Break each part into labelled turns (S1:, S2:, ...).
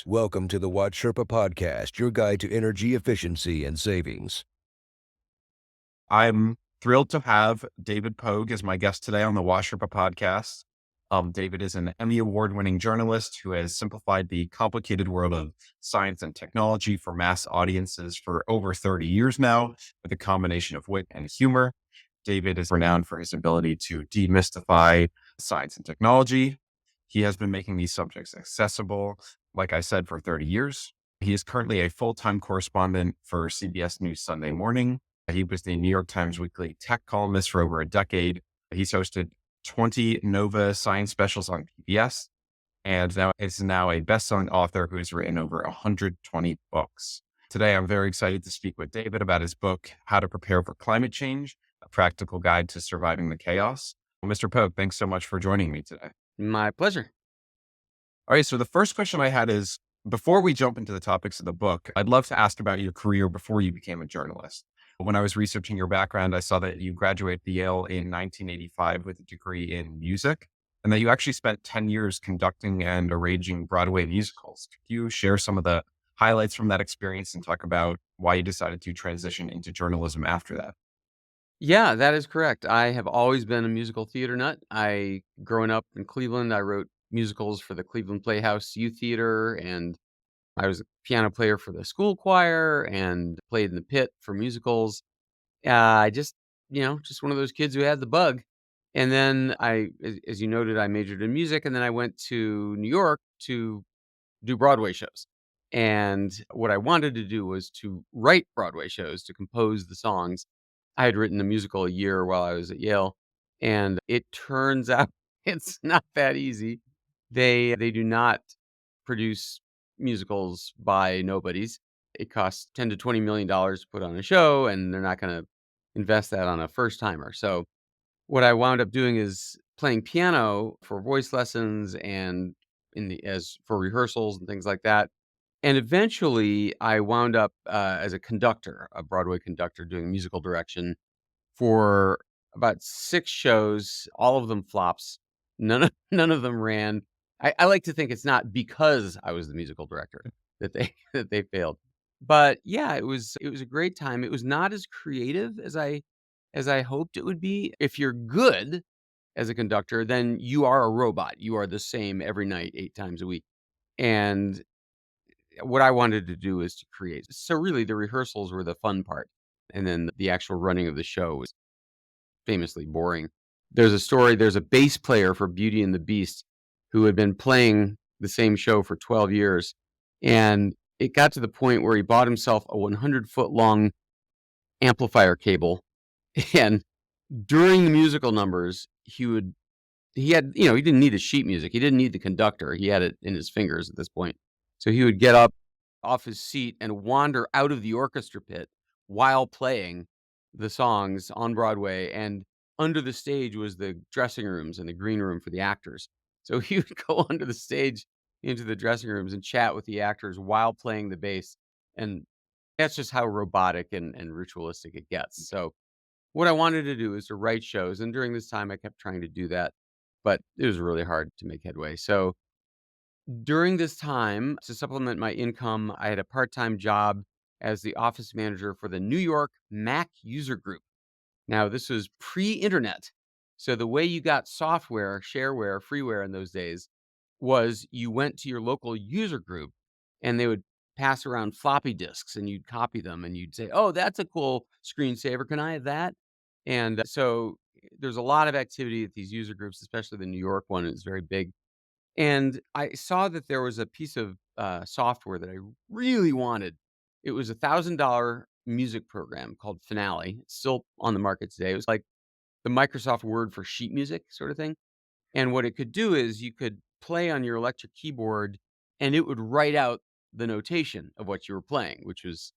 S1: Welcome to the WattSherpa podcast, your guide to energy efficiency and savings.
S2: I'm thrilled to have David Pogue as my guest today on the WattSherpa podcast. David is an Emmy award-winning journalist who has simplified the complicated world of science and technology for mass audiences for over 30 years now, with a combination of wit and humor. David is renowned for his ability to demystify science and technology. He has been making these subjects accessible, like I said, for 30 years. He is currently a full-time correspondent for CBS News Sunday Morning. He was the New York Times Weekly tech columnist for over a decade. He's hosted 20 Nova science specials on PBS, and now is a best-selling author who has written over 120 books. Today, I'm very excited to speak with David about his book, How to Prepare for Climate Change, a practical guide to surviving the chaos. Well, Mr. Pogue, thanks so much for joining me today.
S3: My pleasure.
S2: All right, so the first question I had is, before we jump into the topics of the book, I'd love to ask about your career before you became a journalist. When I was researching your background, I saw that you graduated Yale in 1985 with a degree in music, and that you actually spent 10 years conducting and arranging Broadway musicals. Could you share some of the highlights from that experience and talk about why you decided to transition into journalism after that?
S3: Yeah, that is correct. I have always been a musical theater nut. Growing up in Cleveland, I wrote musicals for the Cleveland Playhouse Youth Theater, and I was a piano player for the school choir and played in the pit for musicals. I just, just one of those kids who had the bug. And then as you noted, I majored in music, and then I went to New York to do Broadway shows. And what I wanted to do was to write Broadway shows, to compose the songs. I had written a musical a year while I was at Yale, and it turns out it's not that easy. They do not produce musicals by nobodies. It costs 10 to 20 million dollars to put on a show, and they're not going to invest that on a first timer. So what I wound up doing is playing piano for voice lessons and as for rehearsals and things like that. And eventually, I wound up as a conductor, a Broadway conductor, doing musical direction for about 6 shows, all of them flops. None of them ran. I like to think it's not because I was the musical director that they that they failed. But yeah, it was a great time. It was not as creative as I hoped it would be. If you're good as a conductor, then you are a robot. You are the same every night, 8 times a week. And what I wanted to do is to create. So really the rehearsals were the fun part. And then the actual running of the show was famously boring. There's a bass player for Beauty and the Beast who had been playing the same show for 12 years. And it got to the point where he bought himself a 100-foot long amplifier cable. And during the musical numbers, he didn't need the sheet music. He didn't need the conductor. He had it in his fingers at this point. So he would get up off his seat and wander out of the orchestra pit while playing the songs on Broadway. And under the stage was the dressing rooms and the green room for the actors. So he would go under the stage into the dressing rooms and chat with the actors while playing the bass. And that's just how robotic and ritualistic it gets. So what I wanted to do is to write shows. And during this time, I kept trying to do that, but it was really hard to make headway. So during this time, to supplement my income, I had a part-time job as the office manager for the New York Mac user group. Now, this was pre-internet. So the way you got software, shareware, freeware in those days was you went to your local user group and they would pass around floppy disks and you'd copy them and you'd say, "Oh, that's a cool screensaver. Can I have that?" And so there's a lot of activity at these user groups, especially the New York one is very big. And I saw that there was a piece of software that I really wanted. It was $1,000 music program called Finale. It's still on the market today. It was like the Microsoft Word for sheet music sort of thing. And what it could do is you could play on your electric keyboard and it would write out the notation of what you were playing, which was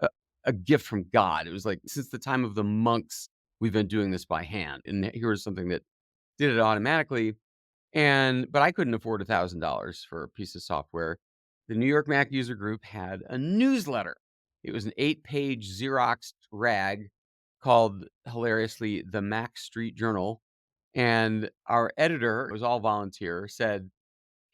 S3: a, a gift from God. It was like, since the time of the monks, we've been doing this by hand. And here was something that did it automatically. But I couldn't afford $1,000 for a piece of software. The New York Mac user group had a newsletter. It was an 8-page Xeroxed rag called, hilariously, the Mac Street Journal. And our editor, it was all volunteer, said,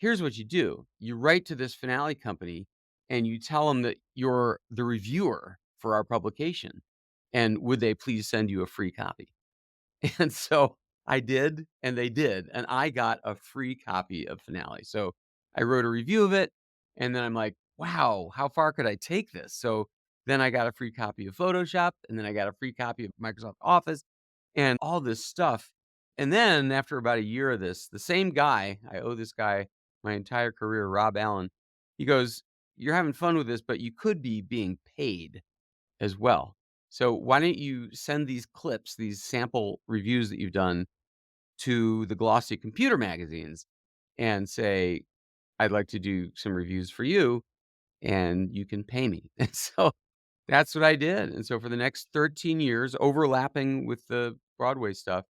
S3: here's what you do. You write to this finale company and you tell them that you're the reviewer for our publication. And would they please send you a free copy? And so I did, and they did, and I got a free copy of Finale. So I wrote a review of it, and then I'm like, "Wow, how far could I take this?" So then I got a free copy of Photoshop, and then I got a free copy of Microsoft Office and all this stuff. And then after about a year of this, the same guy, I owe this guy my entire career, Rob Allen, he goes, "You're having fun with this, but you could be being paid as well. So why don't you send these clips, these sample reviews that you've done to the glossy computer magazines and say, I'd like to do some reviews for you and you can pay me." And so that's what I did. And so for the next 13 years, overlapping with the Broadway stuff,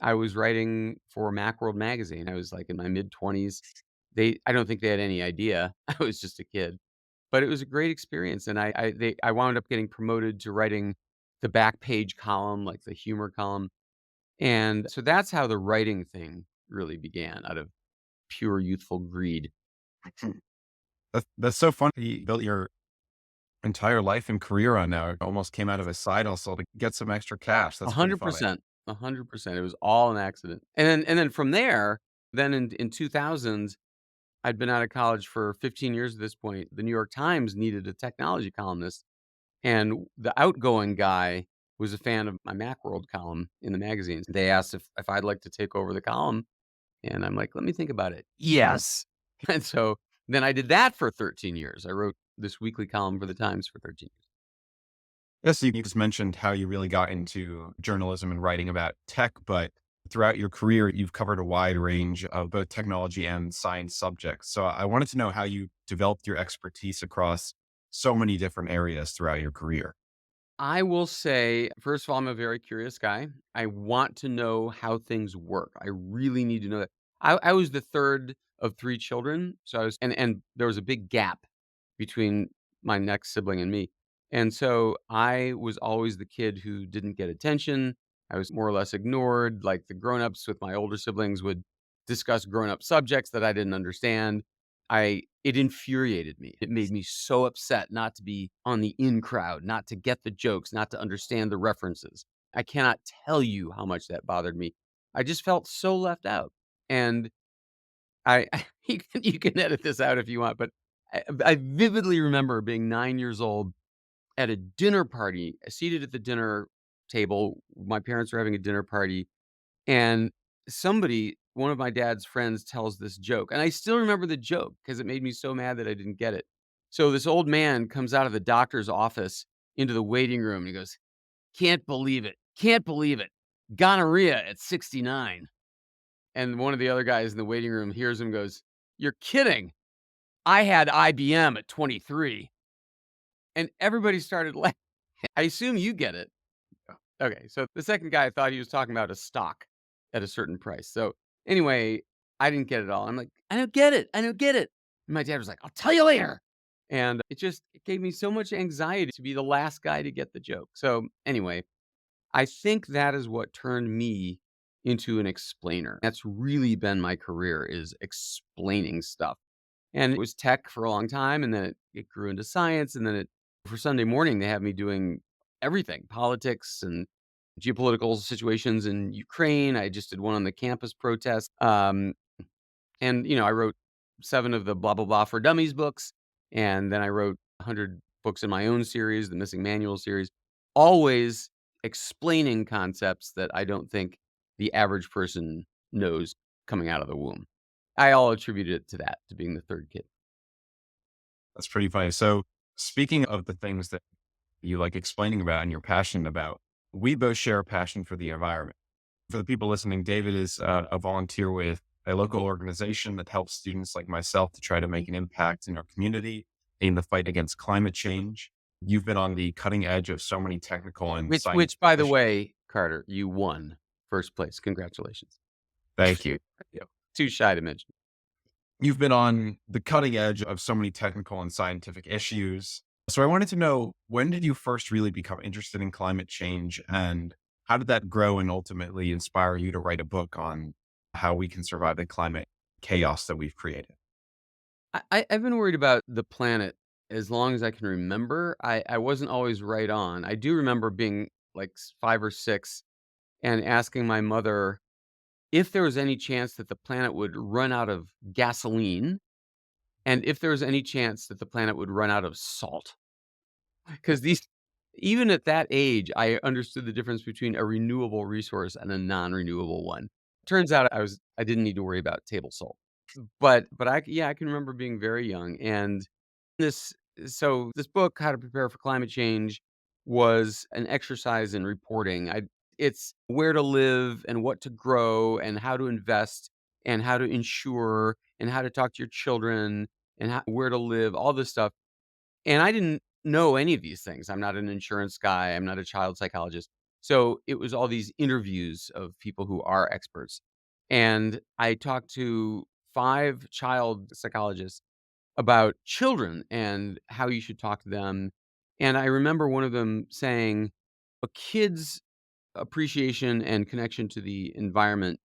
S3: I was writing for Macworld magazine. I was like in my mid 20s. I don't think they had any idea. I was just a kid. But it was a great experience, and I wound up getting promoted to writing the back page column, like the humor column, and so that's how the writing thing really began, out of pure youthful greed.
S2: That's so funny. You built your entire life and career on now. It almost came out of a side hustle to get some extra cash. That's pretty funny.
S3: 100%, 100%. It was all an accident, and then from there, then in 2000s, I'd been out of college for 15 years at this point. The New York Times needed a technology columnist. And the outgoing guy was a fan of my Macworld column in the magazines. They asked if I'd like to take over the column, and I'm like, "Let me think about it." Yes. And so then I did that for 13 years. I wrote this weekly column for the Times for 13 years.
S2: Yes, you just mentioned how you really got into journalism and writing about tech, but throughout your career, you've covered a wide range of both technology and science subjects. So I wanted to know how you developed your expertise across so many different areas throughout your career.
S3: I will say, first of all, I'm a very curious guy. I want to know how things work. I really need to know that. I was the third of three children, so I was, and there was a big gap between my next sibling and me, and so I was always the kid who didn't get attention. I was more or less ignored. Like the grown-ups with my older siblings would discuss grown-up subjects that I didn't understand. It infuriated me. It made me so upset not to be on the in crowd, not to get the jokes, not to understand the references. I cannot tell you how much that bothered me. I just felt so left out. And I you can edit this out if you want, but I vividly remember being 9 years old at a dinner party, seated at the dinner table. My parents were having a dinner party, and one of my dad's friends tells this joke, and I still remember the joke because it made me so mad that I didn't get it. So this old man comes out of the doctor's office into the waiting room, and he goes, "Can't believe it. Can't believe it. Gonorrhea at 69." And one of the other guys in the waiting room hears him, goes, "You're kidding. I had IBM at 23." And everybody started laughing. I assume you get it. Okay, so the second guy thought he was talking about a stock at a certain price. So anyway, I didn't get it all. I'm like, "I don't get it. I don't get it." And my dad was like, "I'll tell you later." And it gave me so much anxiety to be the last guy to get the joke. So anyway, I think that is what turned me into an explainer. That's really been my career, is explaining stuff. And it was tech for a long time, and then it grew into science, and then for Sunday morning, they have me doing everything, politics and geopolitical situations in Ukraine. I just did one on the campus protest. And, I wrote 7 of the Blah, Blah, Blah for Dummies books, and then I wrote 100 books in my own series, the Missing Manual series, always explaining concepts that I don't think the average person knows coming out of the womb. I all attribute it to that, to being the third kid.
S2: That's pretty funny. So speaking of the things that you like explaining about and you're passionate about, we both share a passion for the environment. For the people listening, David is a volunteer with a local organization that helps students like myself to try to make an impact in our community in the fight against climate change. You've been on the cutting edge of so many technical and science.
S3: Which, by the way, Carter, you won first place. Congratulations.
S2: Thank you. Yeah.
S3: Too shy to mention.
S2: You've been on the cutting edge of so many technical and scientific issues. So I wanted to know, when did you first really become interested in climate change, and how did that grow and ultimately inspire you to write a book on how we can survive the climate chaos that we've created?
S3: I've been worried about the planet as long as I can remember. I wasn't always right on. I do remember being like 5 or 6 and asking my mother if there was any chance that the planet would run out of gasoline and if there was any chance that the planet would run out of salt. Because these even at that age, I understood the difference between a renewable resource and a non-renewable one. Turns out I didn't need to worry about table salt. But I can remember being very young, and this this book, How to Prepare for Climate Change, was an exercise in reporting. It's where to live and what to grow and how to invest and how to insure and how to talk to your children and where to live, all this stuff. And I didn't know any of these things. I'm not an insurance guy. I'm not a child psychologist. So it was all these interviews of people who are experts. And I talked to 5 child psychologists about children and how you should talk to them. And I remember one of them saying, a kid's appreciation and connection to the environment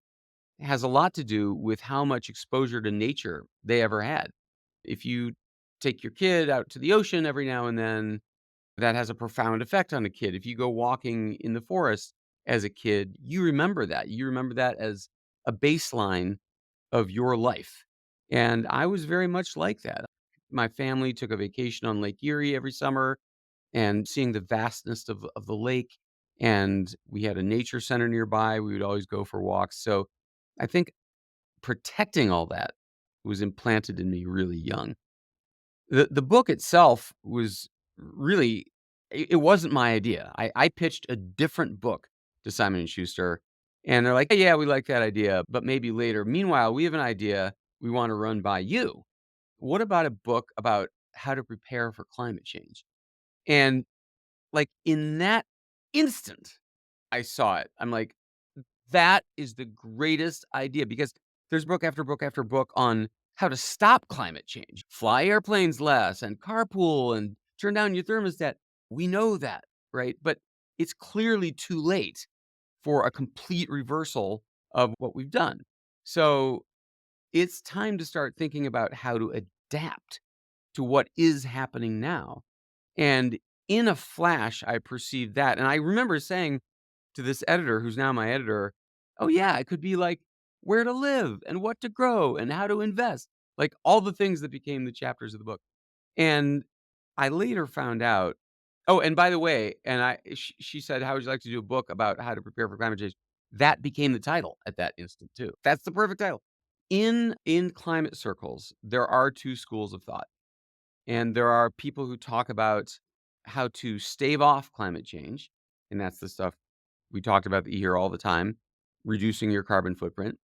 S3: has a lot to do with how much exposure to nature they ever had. If you take your kid out to the ocean every now and then, that has a profound effect on a kid. If you go walking in the forest as a kid, you remember that. You remember that as a baseline of your life. And I was very much like that. My family took a vacation on Lake Erie every summer and seeing the vastness of the lake. And we had a nature center nearby. We would always go for walks. So I think protecting all that was implanted in me really young. The book itself was really it wasn't my idea. I pitched a different book to Simon& and Schuster, and they're like, "Hey, yeah, we like that idea, but maybe later. Meanwhile, we have an idea we wanna run by you. What about a book about how to prepare for climate change?" And, like, in that instant, I saw it. I'm like, that is the greatest idea because there's book after book after book on how to stop climate change. Fly airplanes less and carpool and turn down your thermostat. We know that, right? But it's clearly too late for a complete reversal of what we've done. So it's time to start thinking about how to adapt to what is happening now. And in a flash, I perceived that. And I remember saying to this editor, who's now my editor, "Oh, yeah, it could be like where to live and what to grow and how to invest," like all the things that became the chapters of the book. And I later found out oh, and by the way, and she said, "How would you like to do a book about how to prepare for climate change?" That became the title at that instant too. That's the perfect title. In climate circles, there are 2 schools of thought. And there are people who talk about how to stave off climate change, and that's the stuff we talked about that you hear all the time, reducing your carbon footprint.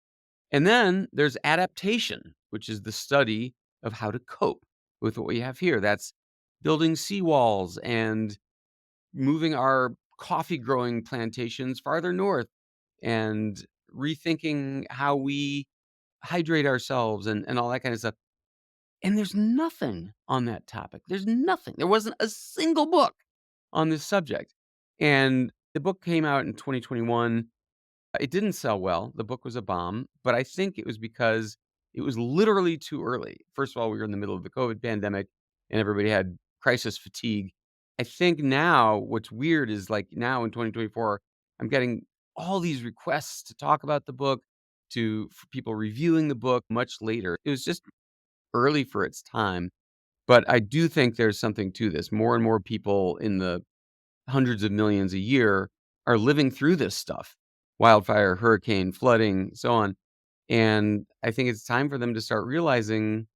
S3: And then there's adaptation, which is the study of how to cope with what we have here. That's building seawalls and moving our coffee growing plantations farther north and rethinking how we hydrate ourselves and all that kind of stuff. And there's nothing on that topic. There's nothing. There wasn't a single book on this subject. And the book came out in 2021. It didn't sell well. The book was a bomb, but I think it was because it was literally too early. First of all, we were in the middle of the COVID pandemic and everybody had crisis fatigue. I think now what's weird is like now in 2024, I'm getting all these requests to talk about the book, for people reviewing the book much later. It was just early for its time, but I do think there's something to this. More and more people in the hundreds of millions a year are living through this stuff. Wildfire, hurricane, flooding, so on. And I think it's time for them to start realizing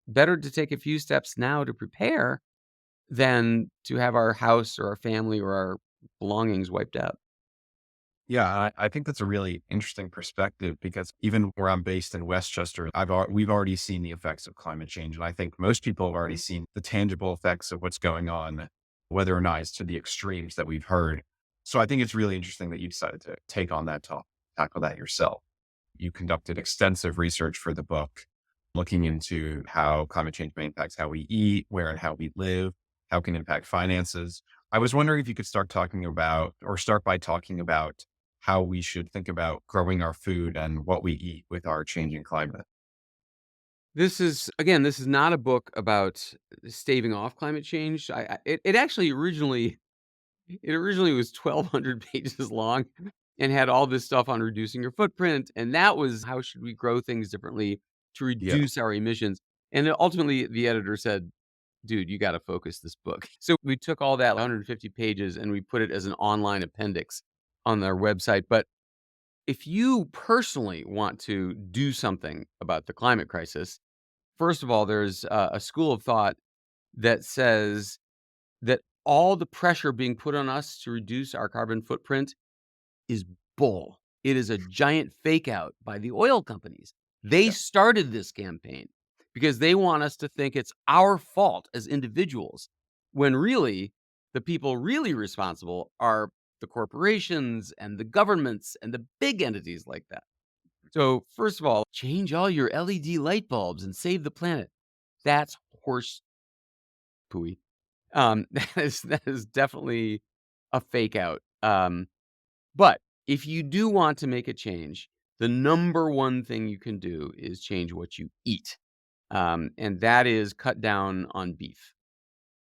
S3: better to take a few steps now to prepare than to have our house or our family or our belongings wiped out.
S2: Yeah, I think that's a really interesting perspective because even where I'm based in Westchester, we've already seen the effects of climate change, and I think most people have already seen the tangible effects of what's going on, whether or not it's to the extremes that we've heard. So I think it's really interesting that you decided to take on that topic, tackle that yourself. You conducted extensive research for the book, looking into how climate change may impact how we eat, where and how we live, how it can impact finances. I was wondering if you could start by talking about how we should think about growing our food and what we eat with our changing climate.
S3: This is not a book about staving off climate change. It actually originally was 1,200 pages long and had all this stuff on reducing your footprint, and that was how should we grow things differently to
S2: Yeah.
S3: reduce our emissions. And then ultimately, the editor said, "Dude, you gotta focus this book." So we took all that 150 pages and we put it as an online appendix on our website. But if you personally want to do something about the climate crisis, first of all, there's a school of thought that says that all the pressure being put on us to reduce our carbon footprint is bull. It is a giant fake out by the oil companies. They
S2: Yeah.
S3: started this campaign because they want us to think it's our fault as individuals, when really the people really responsible are the corporations and the governments and the big entities like that. So, first of all, change all your LED light bulbs and save the planet. That's horse pooey. That is definitely a fake out. But if you do want to make a change, the number one thing you can do is change what you eat. And that is cut down on beef.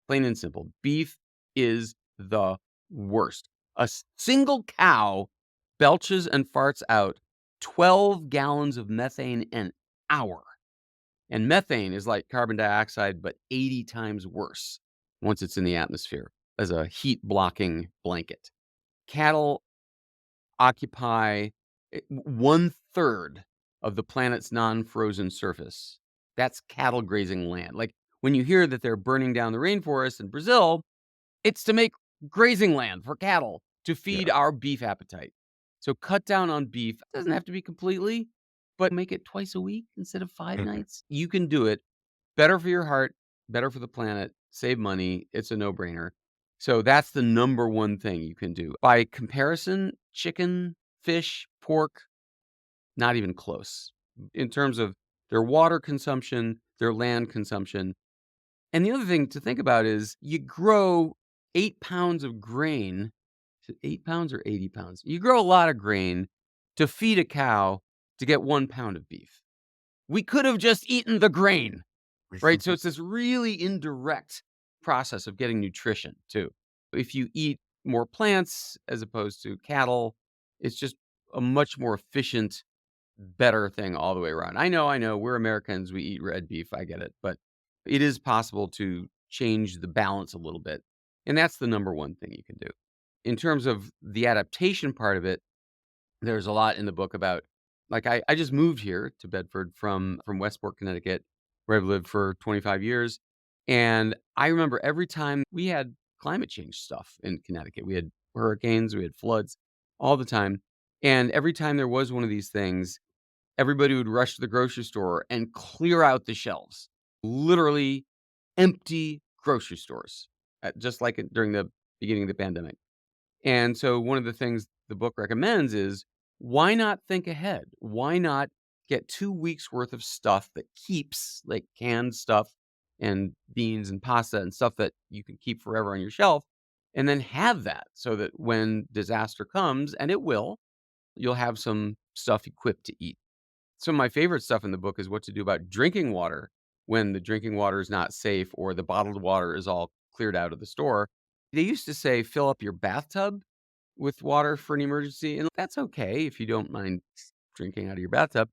S3: Plain and simple. Beef is the worst. A single cow belches and farts out 12 gallons of methane an hour. And methane is like carbon dioxide, but 80 times worse once it's in the atmosphere as a heat blocking blanket. Cattle occupy one third of the planet's non frozen surface. That's cattle grazing land. Like when you hear that they're burning down the rainforest in Brazil, it's to make grazing land for cattle to feed
S2: Yeah.
S3: our beef appetite. So cut down on beef. It doesn't have to be completely, but make it twice a week instead of 5
S2: Mhm.
S3: nights. You can do it. Better for your heart, better for the planet, save money. It's a no-brainer. So that's the number one thing you can do. By comparison, chicken, fish, pork, not even close in terms of their water consumption, their land consumption. And the other thing to think about is you grow 8 pounds of grain. Is it 8 pounds or 80 pounds? You grow a lot of grain to feed a cow to get 1 pound of beef. We could have just eaten the grain, right? So it's this really indirect process of getting nutrition too. If you eat more plants as opposed to cattle, it's just a much more efficient, better thing all the way around. I know, we're Americans, we eat red beef, I get it, but it is possible to change the balance a little bit. And that's the number one thing you can do. In terms of the adaptation part of it, there's a lot in the book about like I just moved here to Bedford from Westport, Connecticut, where I've lived for 25 years. And I remember every time we had climate change stuff in Connecticut. We had hurricanes, we had floods all the time. And every time there was one of these things, everybody would rush to the grocery store and clear out the shelves. Literally empty grocery stores, just like during the beginning of the pandemic. And so one of the things the book recommends is why not think ahead? Why not get 2 weeks worth of stuff that keeps, like canned stuff and beans and pasta and stuff that you can keep forever on your shelf, and then have that so that when disaster comes, and it will, you'll have some stuff equipped to eat. Some of my favorite stuff in the book is what to do about drinking water when the drinking water is not safe or the bottled water is all cleared out of the store. They used to say fill up your bathtub with water for an emergency, and that's okay if you don't mind drinking out of your bathtub.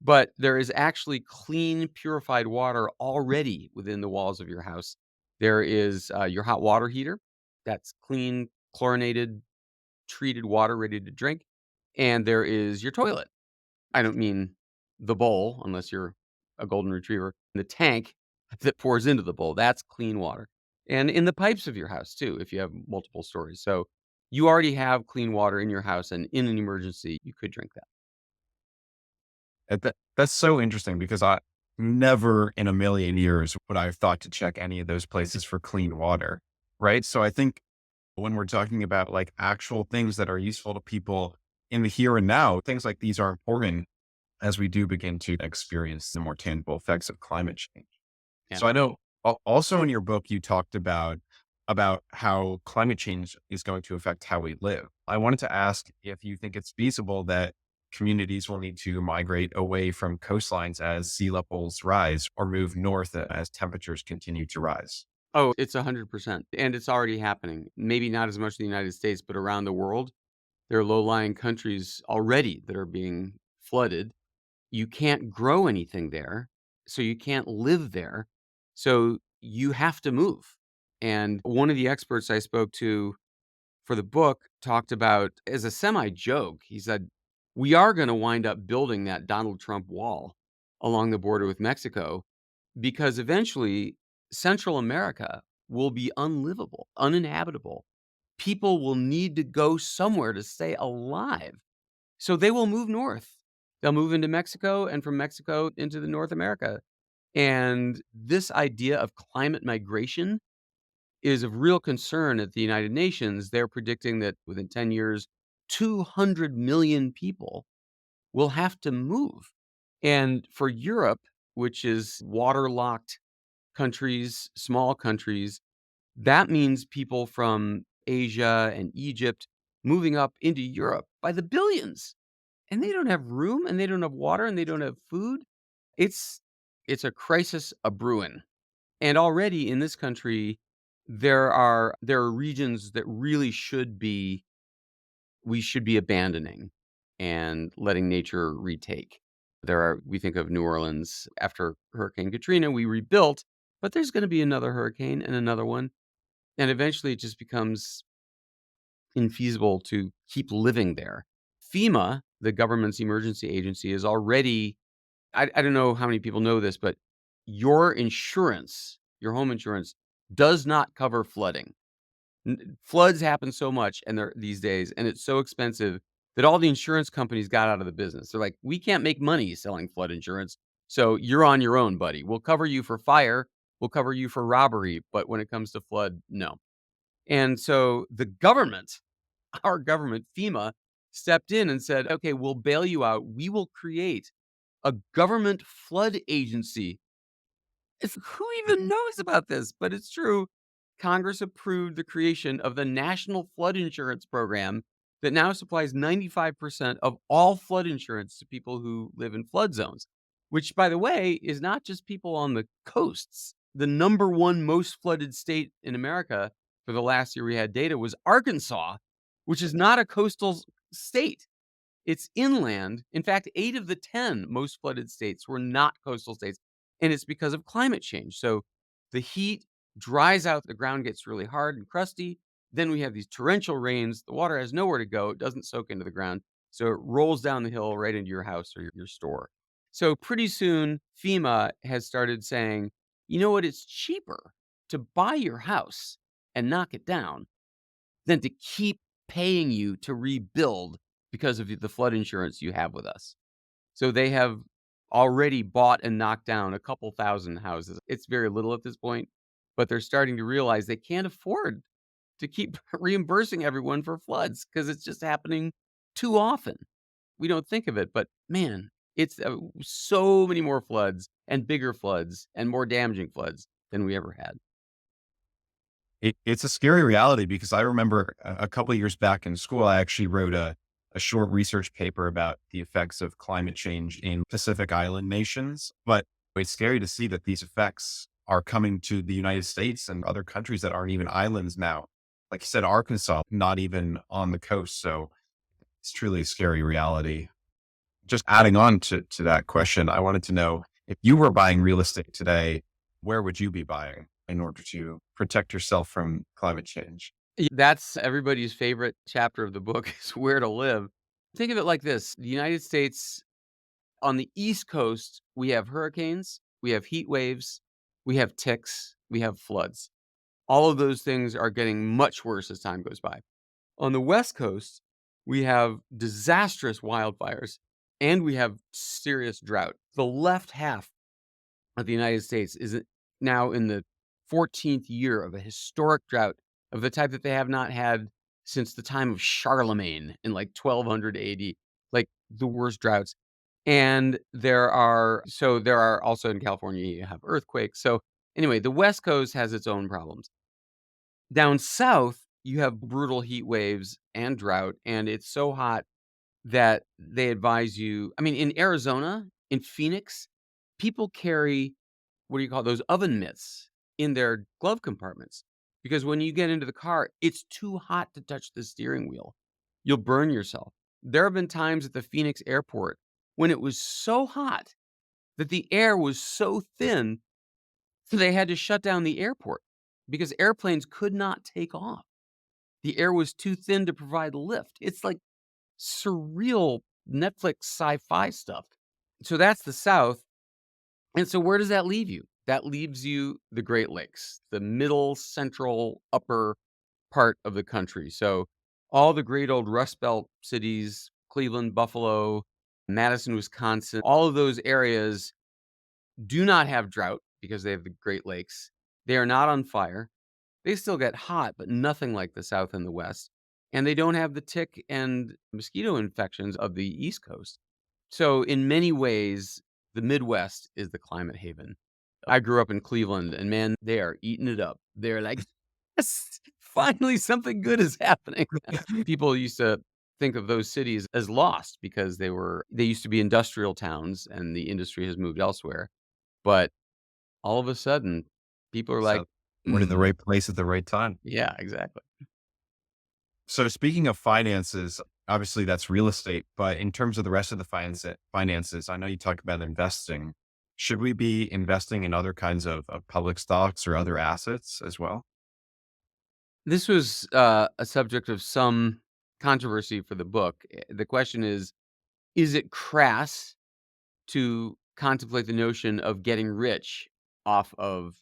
S3: But there is actually clean, purified water already within the walls of your house. There is your hot water heater that's clean, chlorinated, treated water ready to drink. And there is your toilet. I don't mean the bowl, unless you're a golden retriever. The tank that pours into the bowl, that's clean water. And in the pipes of your house too, if you have multiple stories. So you already have clean water in your house, and in an emergency, you could drink that.
S2: That's so interesting because I never in a million years would I have thought to check any of those places for clean water. Right. So I think when we're talking about like actual things that are useful to people in the here and now, things like these are important as we do begin to experience the more tangible effects of climate change.
S3: Yeah.
S2: So I know also in your book, you talked about how climate change is going to affect how we live. I wanted to ask if you think it's feasible that communities will need to migrate away from coastlines as sea levels rise or move north as temperatures continue to rise.
S3: Oh, it's 100%, and it's already happening. Maybe not as much in the United States, but around the world, there are low-lying countries already that are being flooded. You can't grow anything there, so you can't live there, so you have to move. And one of the experts I spoke to for the book talked about, as a semi-joke, he said, "We are gonna wind up building that Donald Trump wall along the border with Mexico because eventually Central America will be unlivable, uninhabitable. People will need to go somewhere to stay alive, so they will move north. They'll move into Mexico and from Mexico into the North America." And this idea of climate migration is of real concern at the United Nations. They're predicting that within 10 years, 200 million people will have to move. And for Europe, which is waterlocked countries, small countries, that means people from Asia and Egypt moving up into Europe by the billions. And they don't have room and they don't have water and they don't have food. It's it's a crisis a brewing. And already in this country, there are regions that really should be we should be abandoning and letting nature retake. We think of New Orleans after Hurricane Katrina, we rebuilt, but there's going to be another hurricane and another one. And eventually it just becomes infeasible to keep living there. FEMA, the government's emergency agency, is already, I don't know how many people know this, but your insurance, your home insurance, does not cover flooding. Floods happen so much and they're these days, and it's so expensive that all the insurance companies got out of the business. They're like, "We can't make money selling flood insurance, so you're on your own, buddy. We'll cover you for fire, we'll cover you for robbery, but when it comes to flood, no." And so the government, our government, FEMA, stepped in and said, "Okay, we'll bail you out. We will create a government flood agency." Who even knows about this? But it's true. Congress approved the creation of the National Flood Insurance Program that now supplies 95% of all flood insurance to people who live in flood zones, which, by the way, is not just people on the coasts. The number one most flooded state in America for the last year we had data was Arkansas, which is not a coastal state. It's inland. In fact, 8 of the 10 most flooded states were not coastal states, and it's because of climate change. So the heat dries out, the ground gets really hard and crusty. Then we have these torrential rains. The water has nowhere to go. It doesn't soak into the ground. So it rolls down the hill right into your house or your store. So pretty soon, FEMA has started saying, you know what? It's cheaper to buy your house and knock it down than to keep paying you to rebuild because of the flood insurance you have with us. So they have already bought and knocked down a couple thousand houses. It's very little at this point, but they're starting to realize they can't afford to keep reimbursing everyone for floods because it's just happening too often. We don't think of it, but man, it's so many more floods and bigger floods and more damaging floods than we ever had.
S2: It's a scary reality because I remember a couple of years back in school, I actually wrote a short research paper about the effects of climate change in Pacific Island nations. But it's scary to see that these effects are coming to the United States and other countries that aren't even islands now. Like you said, Arkansas, not even on the coast. So it's truly a scary reality. Just adding on to that question, I wanted to know if you were buying real estate today, where would you be buying in order to protect yourself from climate change?
S3: That's everybody's favorite chapter of the book is where to live. Think of it like this. The United States, on the East Coast, we have hurricanes, we have heat waves, we have ticks, we have floods. All of those things are getting much worse as time goes by. On the West Coast, we have disastrous wildfires and we have serious drought. The left half of the United States is now in the 14th year of a historic drought of the type that they have not had since the time of Charlemagne in like 1200 AD, like the worst droughts. And there are also in California, you have earthquakes. So anyway, the West Coast has its own problems. Down south, you have brutal heat waves and drought, and it's so hot that they advise you. I mean, in Arizona, in Phoenix, people carry, what do you call those oven mitts in their glove compartments, because when you get into the car, it's too hot to touch the steering wheel. You'll burn yourself. There have been times at the Phoenix airport when it was so hot that the air was so thin, so they had to shut down the airport because airplanes could not take off. The air was too thin to provide lift. It's like surreal Netflix sci-fi stuff. So that's the South. And so where does that leave you? That leaves you the Great Lakes, the middle, central, upper part of the country. So all the great old Rust Belt cities, Cleveland, Buffalo, Madison, Wisconsin, all of those areas do not have drought because they have the Great Lakes. They are not on fire. They still get hot, but nothing like the South and the West. And they don't have the tick and mosquito infections of the East Coast. So, in many ways, the Midwest is the climate haven. I grew up in Cleveland, and man, they are eating it up. They're like, yes, finally something good is happening. People used to think of those cities as lost because they used to be industrial towns and the industry has moved elsewhere. But all of a sudden, people are like,
S2: So we're in the right place at the right time.
S3: yeah, exactly.
S2: So speaking of finances, obviously that's real estate, but in terms of the rest of the finances, I know you talk about investing. Should we be investing in other kinds of public stocks or other assets as well?
S3: This was a subject of some controversy for the book. The question is it crass to contemplate the notion of getting rich off of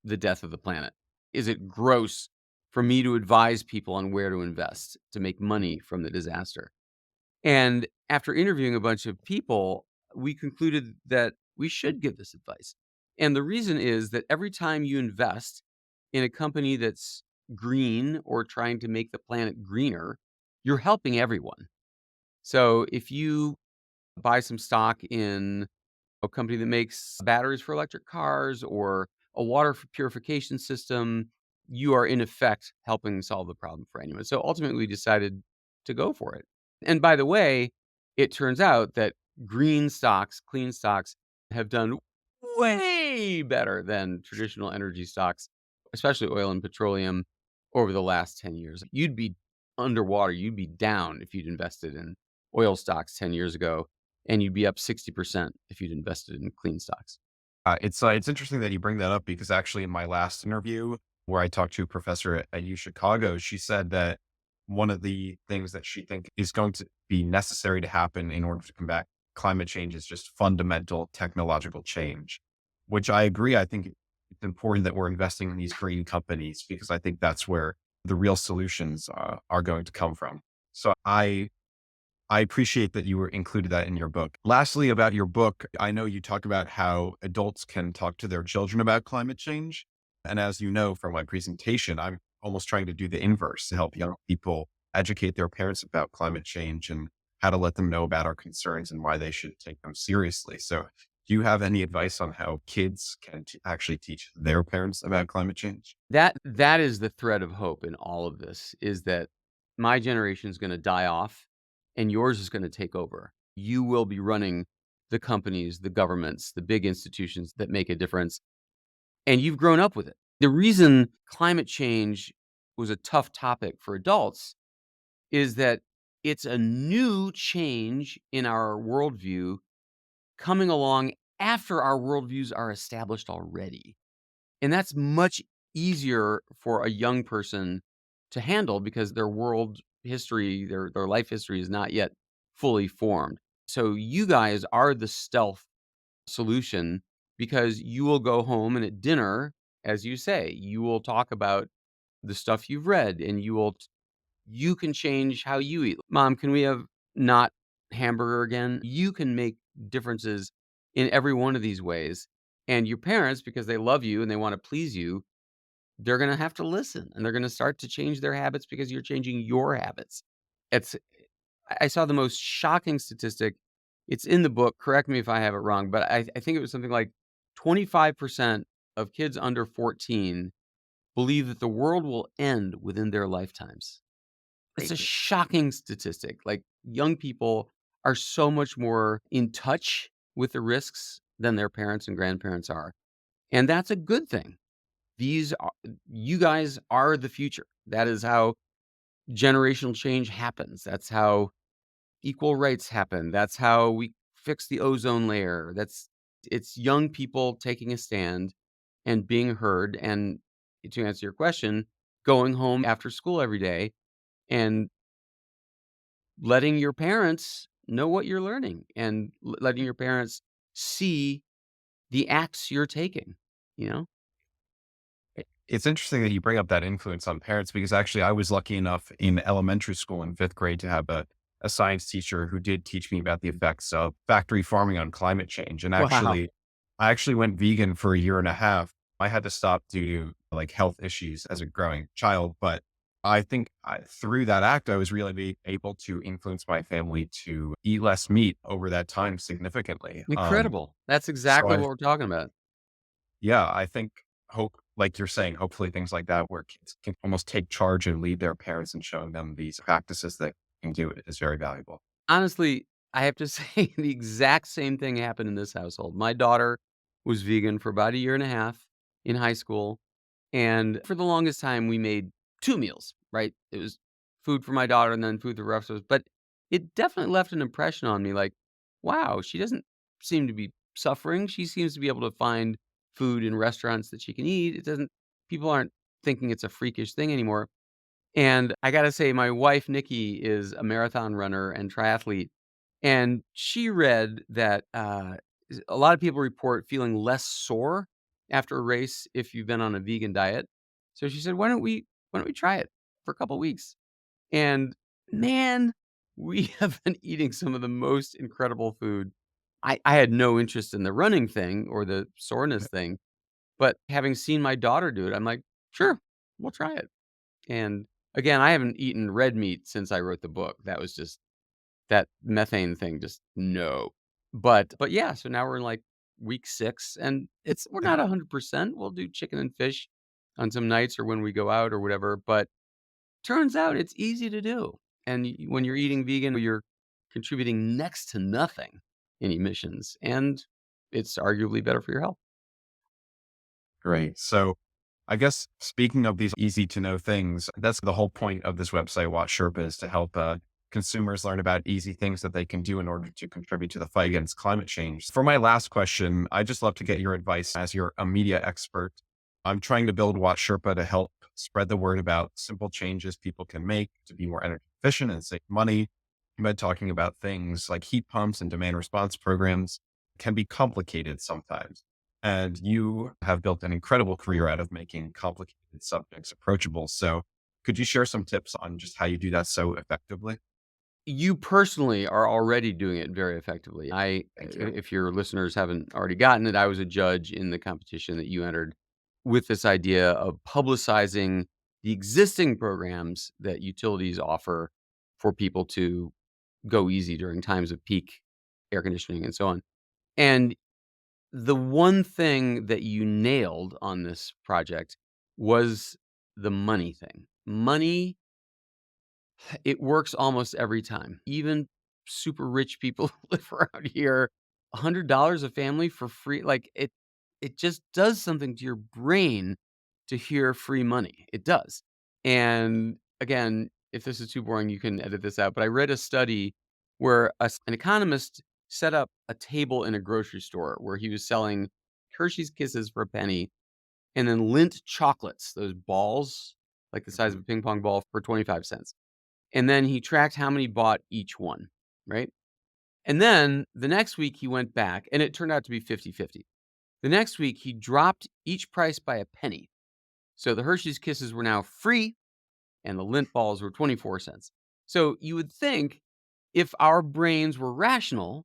S3: the death of the planet? Is it gross for me to advise people on where to invest to make money from the disaster? And after interviewing a bunch of people, we concluded that we should give this advice. And the reason is that every time you invest in a company that's green or trying to make the planet greener, you're helping everyone. So if you buy some stock in a company that makes batteries for electric cars or a water purification system, you are in effect helping solve the problem for anyone. So ultimately, we decided to go for it. And by the way, it turns out that green stocks, clean stocks, have done way better than traditional energy stocks, especially oil and petroleum, over the last 10 years. You'd be underwater, you'd be down if you'd invested in oil stocks 10 years ago, and you'd be up 60% if you'd invested in clean stocks.
S2: It's interesting that you bring that up because actually in my last interview where I talked to a professor at U Chicago, she said that one of the things that she think is going to be necessary to happen in order to combat climate change is just fundamental technological change, which I agree. I think it's important that we're investing in these green companies because I think that's where the real solutions are going to come from. So I appreciate that you were included that in your book. Lastly, about your book, I know you talk about how adults can talk to their children about climate change. And as you know from my presentation, I'm almost trying to do the inverse to help young people educate their parents about climate change and how to let them know about our concerns and why they should take them seriously. So do you have any advice on how kids can actually teach their parents about climate change?
S3: That is the thread of hope in all of this, is that my generation is gonna die off and yours is gonna take over. You will be running the companies, the governments, the big institutions that make a difference, and you've grown up with it. The reason climate change was a tough topic for adults is that it's a new change in our worldview coming along after our worldviews are established already. And that's much easier for a young person to handle because their world history, their life history is not yet fully formed. So you guys are the stealth solution because you will go home and at dinner, as you say, you will talk about the stuff you've read and you can change how you eat. Mom, can we have not hamburger again? You can make differences in every one of these ways. And your parents, because they love you and they want to please you, they're going to have to listen and they're going to start to change their habits because you're changing your habits. It's I saw the most shocking statistic. It's in the book. Correct me if I have it wrong, but I think it was something like 25% of kids under 14 believe that the world will end within their lifetimes. It's a
S2: Crazy.
S3: shocking statistic. Like, young people are so much more in touch with the risks than their parents and grandparents are. And that's a good thing. These are, you guys are the future. That is how generational change happens. That's how equal rights happen. That's how we fix the ozone layer. It's young people taking a stand and being heard. And to answer your question, going home after school every day and letting your parents know what you're learning and letting your parents see the acts you're taking, you know?
S2: It's interesting that you bring up that influence on parents because actually I was lucky enough in elementary school in fifth grade to have a science teacher who did teach me about the effects of factory farming on climate change. And
S3: Wow.
S2: I actually went vegan for a year and a half. I had to stop due to like health issues as a growing child. But I think through that act, I was really able to influence my family to eat less meat over that time significantly.
S3: Incredible. That's
S2: So
S3: exactly what we're talking about.
S2: yeah, I think like you're saying, hopefully things like that where kids can almost take charge and lead their parents and showing them these practices that can do it is very valuable.
S3: Honestly, I have to say the exact same thing happened in this household. My daughter was vegan for about a year and a half in high school. And for the longest time, we made 2 meals, right? It was food for my daughter and then food for the rest of us, but it definitely left an impression on me like, wow, she doesn't seem to be suffering. She seems to be able to find food in restaurants that she can eat. It doesn't People aren't thinking it's a freakish thing anymore. And I gotta say, my wife, Nikki, is a marathon runner and triathlete, and she read that, a lot of people report feeling less sore after a race if you've been on a vegan diet. So she said, "Why don't we try it for a couple weeks?" And man, we have been eating some of the most incredible food. I had no interest in the running thing or the soreness thing, but having seen my daughter do it, I'm like, "Sure, we'll try it." And again, I haven't eaten red meat since I wrote the book. That was just that methane thing, just no. But yeah, so now we're in like week 6 and we're not 100%. We'll do chicken and fish on some nights or when we go out or whatever, but turns out it's easy to do. And when you're eating vegan, you're contributing next to nothing in emissions and it's arguably better for your health.
S2: Great. So I guess speaking of these easy to know things, that's the whole point of this website, WattSherpa, is to help consumers learn about easy things that they can do in order to contribute to the fight against climate change. For my last question, I just love to get your advice as you're a media expert. I'm trying to build WattSherpa to help spread the word about simple changes people can make to be more energy efficient and save money. You've been talking about things like heat pumps and demand response programs can be complicated sometimes. And you have built an incredible career out of making complicated subjects approachable. So could you share some tips on just how you do that so effectively?
S3: You personally are already doing it very effectively.
S2: Thank you.
S3: If your listeners haven't already gotten it, I was a judge in the competition that you entered with this idea of publicizing the existing programs that utilities offer for people to go easy during times of peak air conditioning and so on. And the one thing that you nailed on this project was the money thing. Money, it works almost every time. Even super rich people who live around here, $100 a family for free, like, it just does something to your brain to hear free money. It does. And, again, if this is too boring, you can edit this out, but I read a study where an economist set up a table in a grocery store where he was selling Hershey's Kisses for a penny and then Lindt chocolates, those balls, like the size of
S2: Mhm.
S3: a ping pong ball, for 25 cents. And then he tracked how many bought each one, right? And then the next week he went back and it turned out to be 50-50. The next week he dropped each price by a penny. So the Hershey's Kisses were now free and the Lindt balls were 24 cents. So you would think if our brains were rational,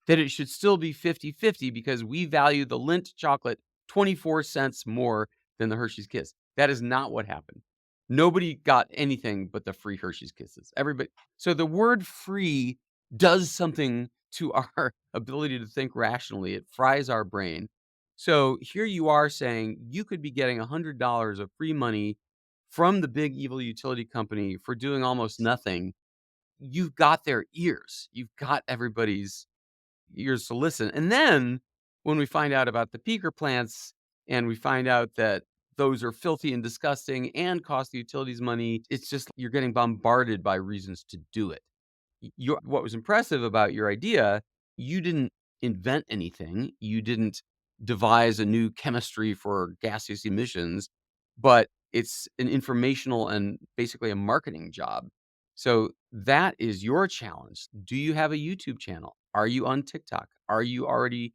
S3: that it should still be 50-50 because we value the Lindt chocolate 24 cents more than the Hershey's Kiss. That is not what happened. Nobody got anything but the free Hershey's Kisses. Everybody. So the word free does something to our ability to think rationally. It fries our brain. So here you are saying you could be getting $100 of free money from the big evil utility company for doing almost nothing. you've got their ears. You've got everybody's ears to listen. And then when we find out about the peaker plants and we find out that those are filthy and disgusting and cost the utilities money, it's just you're getting bombarded by reasons to do it. What was impressive about your idea, you didn't invent anything. You didn't devise a new chemistry for gaseous emissions, but it's an informational and basically a marketing job. So that is your challenge. Do you have a YouTube channel? Are you on TikTok? Are you already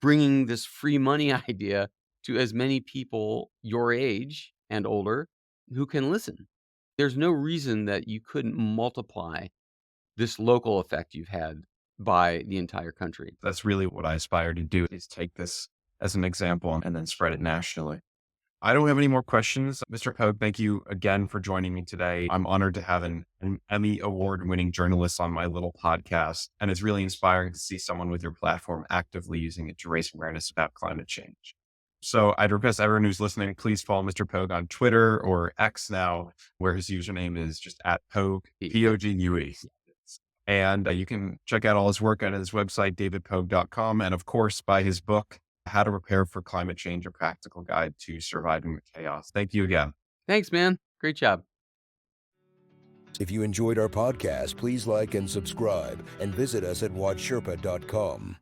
S3: bringing this free money idea to as many people your age and older who can listen? There's no reason that you couldn't multiply this local effect you've had by the entire country.
S2: That's really what I aspire to do, is take this as an example and then spread it nationally. I don't have any more questions. Mr. Pogue, thank you again for joining me today. I'm honored to have an Emmy award-winning journalist on my little podcast, and it's really inspiring to see someone with your platform actively using it to raise awareness about climate change. So I'd request everyone who's listening, please follow Mr. Pogue on Twitter or X now, where his username is just @Pogue, Pogue. And you can check out all his work on his website, davidpogue.com, and of course, buy his book, How to Prepare for Climate Change, a Practical Guide to Surviving the Chaos. Thank you again.
S3: Thanks, man. Great job.
S1: If you enjoyed our podcast, please like and subscribe and visit us at WattSherpa.com.